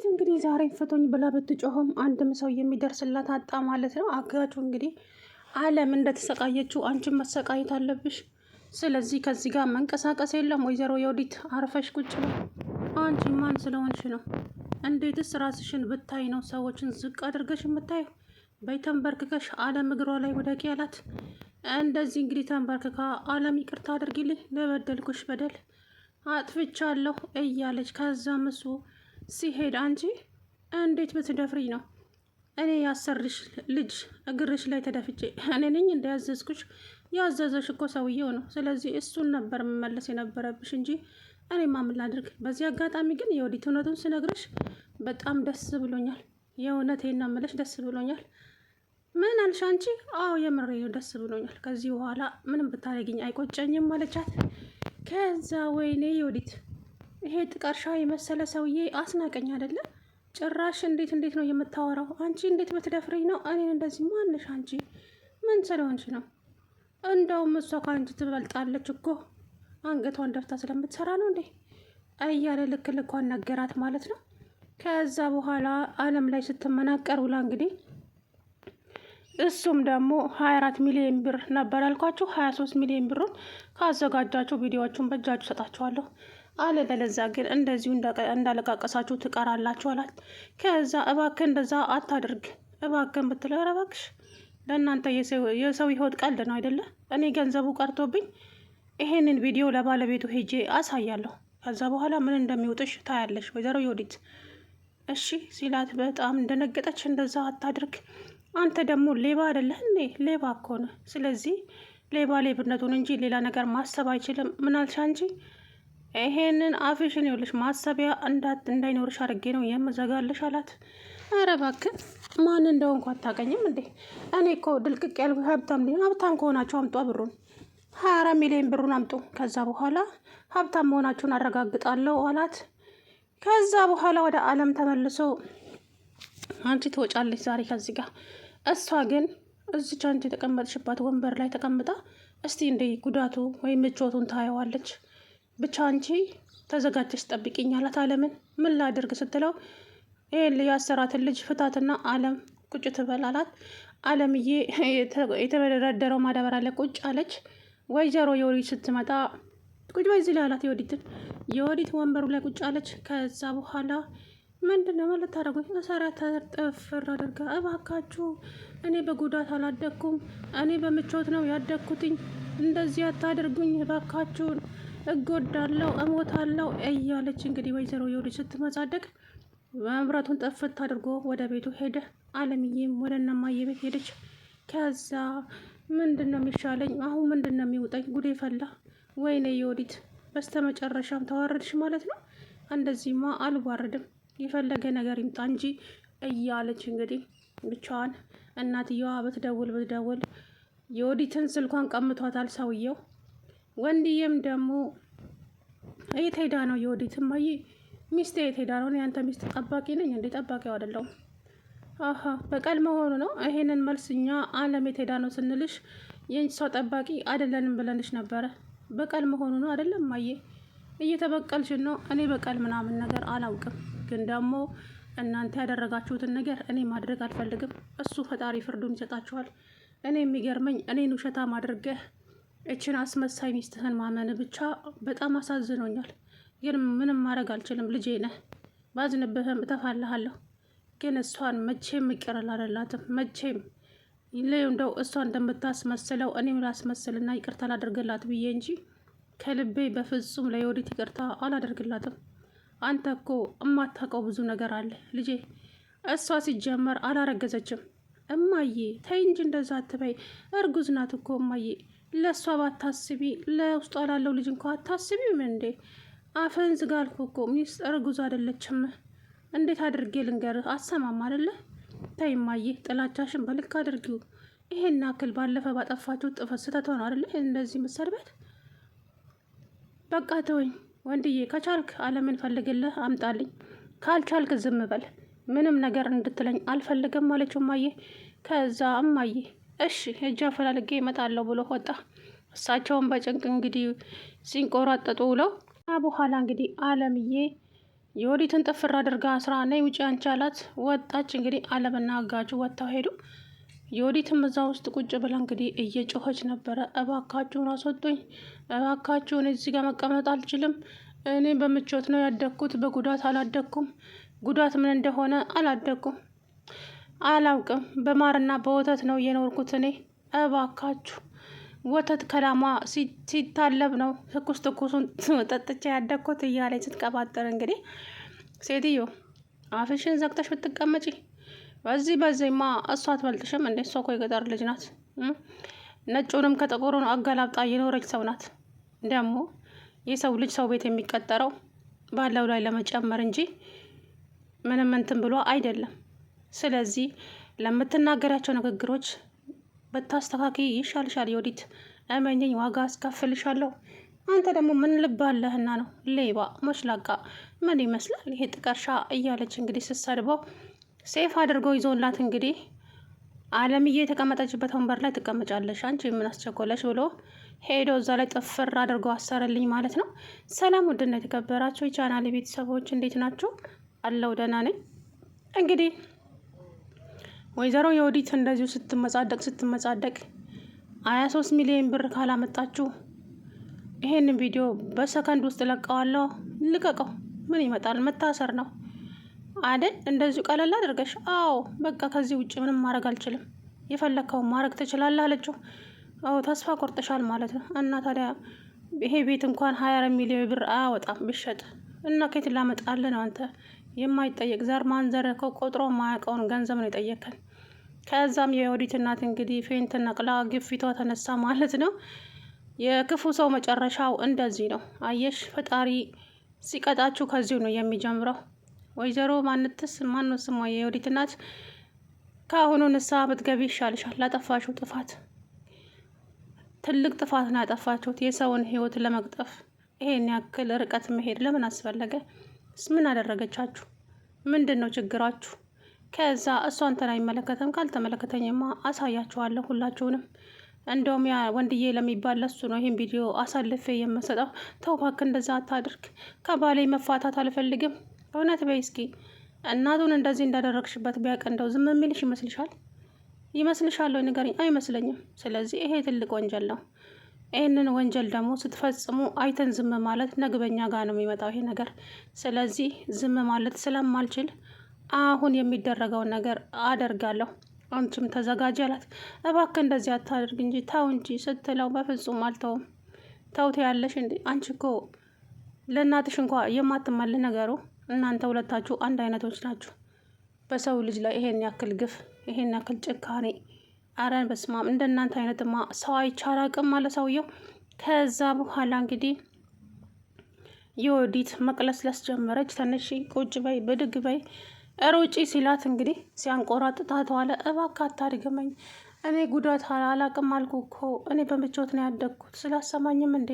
ዮዲት እንግዲህ ዛሬ ፍቱኝ ብላ ብትጮህም አንድም ሰው የሚደርስላት አጣ ማለት ነው። አጋቹ እንግዲህ አለም እንደተሰቃየችው አንቺን መሰቃየት አለብሽ። ስለዚህ ከዚህ ጋር መንቀሳቀስ የለም። ወይዘሮ ዮዲት አርፈሽ ቁጭ በይ። አንቺ ማን ስለሆንሽ ነው? እንዴትስ ራስሽን ብታይ ነው ሰዎችን ዝቅ አድርገሽ የምታየው? በይ ተንበርክከሽ አለም እግሯ ላይ ውደቂ አላት። እንደዚህ እንግዲህ ተንበርክካ አለም ይቅርታ አድርጊልኝ ለበደልኩሽ በደል አጥፍቻለሁ እያለች ከዛም እሱ ሲሄድ አንቺ እንዴት ብትደፍሪ ነው እኔ ያሰርሽ ልጅ እግርሽ ላይ ተደፍቼ እኔ ነኝ እንዳያዘዝኩሽ? ያዘዘሽ እኮ ሰውየው ነው። ስለዚህ እሱን ነበር መመለስ የነበረብሽ እንጂ እኔማ ምን ላድርግ። በዚህ አጋጣሚ ግን የወዲት እውነቱን ስነግርሽ በጣም ደስ ብሎኛል። የእውነቴን ነው የምልሽ ደስ ብሎኛል። ምን አልሽ አንቺ? አዎ የምሬ ደስ ብሎኛል። ከዚህ በኋላ ምንም ብታደርጊኝ አይቆጨኝም አለቻት። ከዛ ወይኔ የወዲት ይሄ ጥቀርሻ የመሰለ ሰውዬ አስናቀኝ አይደለም ጭራሽ። እንዴት ነው የምታወራው? አንቺ እንዴት በትደፍረኝ ነው እኔን እንደዚህ? ማንሽ አንቺ? ምን ስለሆንሽ ነው? እንደውም እሷ ከአንቺ ትበልጣለች እኮ አንገቷን ደፍታ ስለምትሰራ ነው እንዴ እያለ ልክ ልኳን ነገራት ማለት ነው። ከዛ በኋላ አለም ላይ ስትመናቀር ውላ እንግዲህ እሱም ደግሞ 24 ሚሊዮን ብር ነበር ያልኳችሁ 23 ሚሊዮን ብሩን ካዘጋጃችሁ ቪዲዮዎቹን በእጃችሁ ሰጣችኋለሁ፣ አለበለዚያ ግን እንደዚሁ እንዳለቃቀሳችሁ ትቀራላችሁ አላት። ከዛ እባክህ እንደዛ አታድርግ እባክህን ብትለው ኧረ እባክሽ ለእናንተ የሰው ህይወት ቀልድ ነው አይደለ? እኔ ገንዘቡ ቀርቶብኝ ይሄንን ቪዲዮ ለባለቤቱ ሄጄ አሳያለሁ። ከዛ በኋላ ምን እንደሚውጥሽ ታያለሽ ወይዘሮ ዮዲት እሺ ሲላት በጣም እንደነገጠች። እንደዛ አታድርግ አንተ ደግሞ ሌባ አይደለህ እንዴ? ሌባ እኮ ነው። ስለዚህ ሌባ ሌብነቱን እንጂ ሌላ ነገር ማሰብ አይችልም። ምን አልሽ አንቺ? ይሄንን አፍሽን ይኸውልሽ ማሰቢያ እንዳይኖርሽ አድርጌ ነው የምዘጋልሽ አላት። ኧረ እባክህ ማን እንደሆንኩ አታውቀኝም እንዴ? እኔ እኮ ድልቅቅ ያልኩ ሀብታም ከሆናችሁ አምጧ ብሩን 24 ሚሊዮን ብሩን አምጡ። ከዛ በኋላ ሀብታም መሆናችሁን አረጋግጣለሁ አላት። ከዛ በኋላ ወደ አለም ተመልሶ አንቺ ትወጫለች ዛሬ ከዚህ ጋር። እሷ ግን እዚች አንቺ የተቀመጥሽባት ወንበር ላይ ተቀምጣ እስቲ እንደ ጉዳቱ ወይም ምቾቱን ታየዋለች። ብቻ አንቺ ተዘጋጀሽ ጠብቂኝ አላት። አለምን ምን ላድርግ ስትለው ይሄን ያሰራትን ልጅ ፍታትና አለም ቁጭ ትበል አላት። አለምዬ የተደረደረው ማዳበሪያ ላይ ቁጭ አለች። ወይዘሮ የወዲት ስትመጣ ቁጭ በይ እዚህ ላይ አላት። የወዲት ወንበሩ ላይ ቁጭ አለች። ከዛ በኋላ ምንድን ነው ማለት ታደርጉኝ? መሳሪያ ተጠፍር አድርጋ እባካችሁ እኔ በጉዳት አላደግኩም፣ እኔ በምቾት ነው ያደግኩትኝ። እንደዚህ አታደርጉኝ እባካችሁን፣ እጎዳለሁ፣ እሞታለሁ እያለች እንግዲህ ወይዘሮ የወዲት ስትመጻደቅ መብራቱን ጠፍት አድርጎ ወደ ቤቱ ሄደ። አለምዬም ወደ እነማዬ ቤት ሄደች። ከዛ ምንድን ነው የሚሻለኝ አሁን? ምንድን ነው የሚውጠኝ? ጉዴ ፈላ። ወይኔ የወዲት በስተመጨረሻም ተዋረድሽ ማለት ነው። እንደዚህማ አልዋረድም የፈለገ ነገር ይምጣ እንጂ እያለች እንግዲህ ብቻዋን እናትየዋ ብትደውል የወዲትን ስልኳን ቀምቷታል ሰውየው። ወንድዬም ደግሞ የት ሄዳ ነው የወዲት? እማዬ ሚስቴ የት ሄዳ ነው? ያንተ ሚስት ጠባቂ ነኝ እንዴ? ጠባቂው አይደለሁም። አሀ በቀል መሆኑ ነው። ይሄንን መልስ እኛ አለም የት ሄዳ ነው ስንልሽ የእሷ ጠባቂ አይደለንም ብለንሽ ነበረ። በቀል መሆኑ ነው አይደለም እማዬ? እየተበቀልሽን ነው። እኔ በቀል ምናምን ነገር አላውቅም፣ ግን ደግሞ እናንተ ያደረጋችሁትን ነገር እኔ ማድረግ አልፈልግም። እሱ ፈጣሪ ፍርዱን ይሰጣችኋል። እኔ የሚገርመኝ እኔን ውሸታም አድርገህ እችን አስመሳይ ሚስትህን ማመን ብቻ በጣም አሳዝኖኛል። ግን ምንም ማድረግ አልችልም። ልጄ ነህ፣ ባዝንብህም እተፋልሃለሁ። ግን እሷን መቼም ይቅር አላደላትም። መቼም እንደው እሷ እንደምታስመስለው እኔም ላስመስልና ይቅርታ ላደርግላት ብዬ እንጂ ከልቤ በፍጹም ለዮዲት ይቅርታ አላደርግላትም። አንተ እኮ እማታውቀው ብዙ ነገር አለ ልጄ። እሷ ሲጀመር አላረገዘችም። እማዬ ተይ እንጂ እንደዛ አትበይ። እርጉዝ ናት እኮ እማዬ። ለእሷ ባታስቢ ለውስጧ ላለው ልጅ እንኳ አታስቢም እንዴ? አፍህን ዝጋ አልኩህ እኮ። ሚስት እርጉዝ አይደለችም። እንዴት አድርጌ ልንገርህ? አሰማም አይደለ? ተይ እማዬ፣ ጥላቻሽን በልክ አድርጊው። ይሄን አክል ባለፈ ባጠፋችሁ ጥፋት ስህተት ሆነ አይደለ እንደዚህ መሰድበት? በቃ ተወኝ ወንድዬ። ከቻልክ አለምን ፈልግልህ አምጣልኝ፣ ካልቻልክ ዝም በል። ምንም ነገር እንድትለኝ አልፈልግም አለችው እማዬ። ከዛ እማዬ እሺ እጅ አፈላልጌ እመጣለሁ ብሎ ወጣ። እሳቸውን በጭንቅ እንግዲህ ሲንቆራጠጡ ውለው በኋላ እንግዲህ አለምዬ የወዲትን ጥፍር አድርጋ ስራ ነይ ውጭ አንቺ አላት። ወጣች። እንግዲህ አለምና አጋቹ ወጥተው ሄዱ። የወዲትም እዛ ውስጥ ቁጭ ብላ እንግዲህ እየጮኸች ነበረ። እባካችሁን አስወጡኝ፣ እባካችሁን እዚህ ጋር መቀመጥ አልችልም። እኔ በምቾት ነው ያደግኩት፣ በጉዳት አላደግኩም። ጉዳት ምን እንደሆነ አላውቅም። በማርና በወተት ነው የኖርኩት እኔ። እባካችሁ ወተት ከላሟ ሲታለብ ነው ትኩሱን ጠጥቼ ያደግኩት እያለች ስትቀባጠር፣ እንግዲህ ሴትዮ አፍሽን ዘግተሽ ብትቀመጪ፣ በዚህማ እሷ አትበልጥሽም እንዴ? እሷ እኮ የገጠር ልጅ ናት። ነጩንም ከጥቁሩን አገላብጣ የኖረች ሰው ናት። ደግሞ የሰው ልጅ ሰው ቤት የሚቀጠረው ባለው ላይ ለመጨመር እንጂ ምንም እንትን ብሎ አይደለም። ስለዚህ ለምትናገራቸው ንግግሮች በታስተካኪ ይሻልሻል። የወዲት እመኘኝ፣ ዋጋ አስከፍልሻለሁ። አንተ ደግሞ ምን ልብ አለህና ነው? ሌባ ሞሽላቃ ምን ይመስላል ይሄ ጥቀርሻ እያለች እንግዲህ ስትሰድበው ሴፍ አድርገው ይዞላት እንግዲህ አለምዬ የተቀመጠችበት ወንበር ላይ ትቀመጫለሽ አንቺ ምን አስቸኮለሽ ብሎ ሄዶ እዛ ላይ ጥፍር አድርገው አሰረልኝ ማለት ነው። ሰላም ውድና የተከበራችሁ የቻናሌ ቤተሰቦች እንዴት ናችሁ? አለው ደህና ነኝ። እንግዲህ ወይዘሮ የወዲት እንደዚሁ ስትመጻደቅ 23 ሚሊዮን ብር ካላመጣችሁ ይሄንን ቪዲዮ በሰከንድ ውስጥ ለቀዋለሁ። ልቀቀው። ምን ይመጣል? መታሰር ነው አይደል? እንደዚሁ ቀለል አድርገሽ። አዎ በቃ ከዚህ ውጭ ምንም ማድረግ አልችልም። የፈለግከውን ማድረግ ትችላለህ አለችው። ተስፋ ቆርጠሻል ማለት ነው። እና ታዲያ ይሄ ቤት እንኳን 24 ሚሊዮን ብር አያወጣም ቢሸጥ። እና ከየት ላመጣልህ ነው? አንተ የማይጠየቅ ዘር ማንዘረከው ቆጥሮ ማያውቀውን ገንዘብ ነው የጠየከን። ከዛም የወዲት እናት እንግዲህ ፌንት ነቅላ ግፊቷ ተነሳ ማለት ነው። የክፉ ሰው መጨረሻው እንደዚህ ነው። አየሽ፣ ፈጣሪ ሲቀጣችሁ ከዚሁ ነው የሚጀምረው። ወይዘሮ ማነው ስሟ? የወዲት እናት ከአሁኑ ንስሐ ብትገቢ ይሻልሻል። ላጠፋሽው ጥፋት ትልቅ ጥፋት ነው ያጠፋችሁት። የሰውን ሕይወት ለመቅጠፍ ይሄን ያክል ርቀት መሄድ ለምን አስፈለገ? ምን አደረገቻችሁ? ምንድን ነው ችግራችሁ? ከዛ እሷ አንተን አይመለከተም። ካልተመለከተኝማ አሳያችኋለሁ ሁላችሁንም። እንደውም ያ ወንድዬ ለሚባል ለሱ ነው ይህን ቪዲዮ አሳልፌ የምሰጠው። ተው እባክህ እንደዛ አታድርግ። ከባሌ መፋታት አልፈልግም። እውነት በይ እስኪ እናቱን እንደዚህ እንዳደረግሽበት ቢያውቅ እንደው ዝም የሚልሽ ይመስልሻል ወይ ንገሪኝ። አይመስለኝም። ስለዚህ ይሄ ትልቅ ወንጀል ነው። ይህንን ወንጀል ደግሞ ስትፈጽሙ አይተን ዝም ማለት ነግበኛ ጋር ነው የሚመጣው ይሄ ነገር። ስለዚህ ዝም ማለት ስለማልችል አሁን የሚደረገውን ነገር አደርጋለሁ። አንቺም ተዘጋጅ አላት። እባክህ እንደዚህ አታደርግ እንጂ ተው እንጂ ስትለው በፍጹም አልተውም። ተውት ያለሽ እንዴ? አንቺ እኮ ለእናትሽ እንኳ የማትመል ነገሩ። እናንተ ሁለታችሁ አንድ አይነቶች ናችሁ። በሰው ልጅ ላይ ይሄን ያክል ግፍ፣ ይሄን ያክል ጭካኔ፣ አረን በስማም እንደ እናንተ አይነትማ ሰው አይቻላቅም አለ ሰውየው። ከዛ በኋላ እንግዲህ የወዲት መቅለስለስ ጀመረች። ተነሺ፣ ቁጭ በይ፣ ብድግ በይ፣ ሮጪ ሲላት እንግዲህ ሲያንቆራጥታት ዋለ። እባክህ አታድገመኝ፣ እኔ ጉዳት አላቅም አልኩ እኮ። እኔ በምቾት ነው ያደግኩት ስላሰማኝም እንዴ፣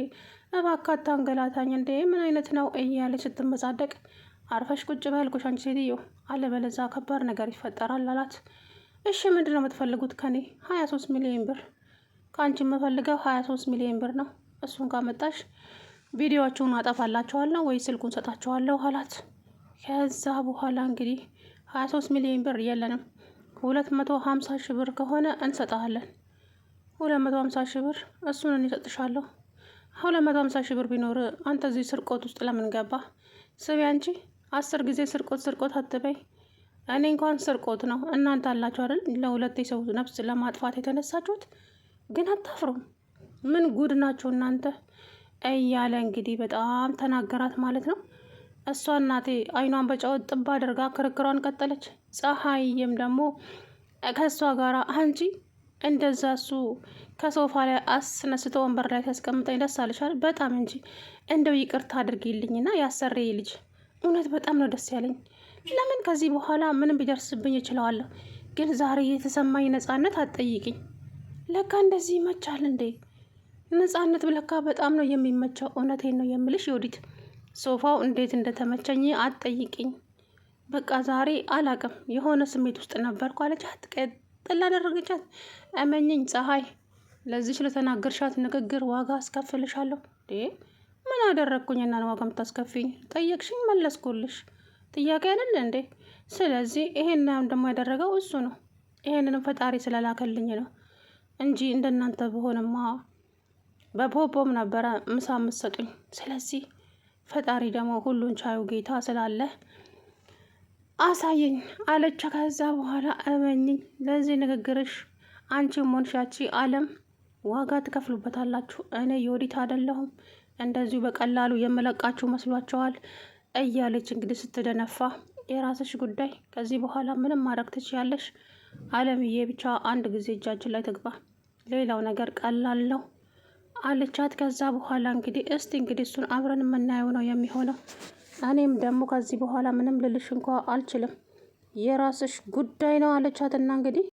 እባክህ አታንገላታኝ እንዴ፣ ምን አይነት ነው እያለች ስትመጻደቅ፣ አርፈሽ ቁጭ በይ አልኩሽ አንቺ ሴትዮ፣ አለበለዚያ ከባድ ነገር ይፈጠራል አላት። እሺ ምንድን ነው የምትፈልጉት ከኔ? 23 ሚሊዮን ብር። ከአንቺ የምፈልገው 23 ሚሊዮን ብር ነው። እሱን ካመጣሽ ቪዲዮዎቹን አጠፋላቸዋለሁ ወይ ስልኩን ሰጣቸዋለሁ አላት። ከዛ በኋላ እንግዲህ 23 ሚሊዮን ብር የለንም፣ 250 ሺህ ብር ከሆነ እንሰጣለን። 250 ሺህ ብር እሱን እኔ እሰጥሻለሁ። 250 ሺህ ብር ቢኖር አንተ እዚህ ስርቆት ውስጥ ለምን ገባ? ስቢ አንቺ 10 ጊዜ ስርቆት አትበይ። እኔ እንኳን ስርቆት ነው፣ እናንተ አላችሁ አይደል ለሁለት የሰው ነፍስ ለማጥፋት የተነሳችሁት። ግን አታፍሩም? ምን ጉድ ናቸው እናንተ እያለ እንግዲህ በጣም ተናገራት ማለት ነው። እሷ እናቴ አይኗን በጨው ጥባ አድርጋ ክርክሯን ቀጠለች። ፀሐይም ደግሞ ከእሷ ጋር አንቺ እንደዛ እሱ ከሶፋ ላይ አስነስቶ ወንበር ላይ ሲያስቀምጠኝ ደስ አልሻል? በጣም እንጂ። እንደው ይቅርታ አድርጊልኝና ያሰሬ ልጅ እውነት በጣም ነው ደስ ያለኝ። ለምን ከዚህ በኋላ ምንም ቢደርስብኝ እችለዋለሁ፣ ግን ዛሬ የተሰማኝ ነፃነት አትጠይቅኝ። ለካ እንደዚህ ይመቻል እንዴ? ነፃነት ለካ በጣም ነው የሚመቸው። እውነቴን ነው የምልሽ የወዲት ሶፋው እንዴት እንደተመቸኝ አትጠይቅኝ። በቃ ዛሬ አላቅም የሆነ ስሜት ውስጥ ነበርኩ አለቻት። ቀጥል አደረገቻት። እመኝኝ ፀሐይ፣ ለዚች ለተናገርሻት ንግግር ዋጋ አስከፍልሻለሁ። ምን አደረግኩኝና ነው ዋጋ የምታስከፊኝ? ጠየቅሽኝ፣ መለስኩልሽ። ጥያቄ አይደለ እንዴ? ስለዚህ ይሄን ደግሞ ያደረገው እሱ ነው። ይሄንንም ፈጣሪ ስለላከልኝ ነው እንጂ እንደናንተ በሆነማ በፖፖም ነበረ ምሳ የምትሰጡኝ። ስለዚህ ፈጣሪ ደግሞ ሁሉን ቻዩ ጌታ ስላለ አሳየኝ አለቻ። ከዛ በኋላ እመኝኝ ለዚህ ንግግርሽ አንቺም ሆንሻቺ አለም ዋጋ ትከፍሉበታላችሁ። እኔ የወዲት አይደለሁም እንደዚሁ በቀላሉ የምለቃችሁ መስሏቸዋል እያለች እንግዲህ ስትደነፋ፣ የራስሽ ጉዳይ፣ ከዚህ በኋላ ምንም ማድረግ ትችያለሽ አለምዬ፣ ብቻ አንድ ጊዜ እጃችን ላይ ትግባ፣ ሌላው ነገር ቀላል ነው አለቻት። ከዛ በኋላ እንግዲህ እስቲ እንግዲህ እሱን አብረን የምናየው ነው የሚሆነው። እኔም ደግሞ ከዚህ በኋላ ምንም ልልሽ እንኳ አልችልም፣ የራስሽ ጉዳይ ነው አለቻትና እንግዲህ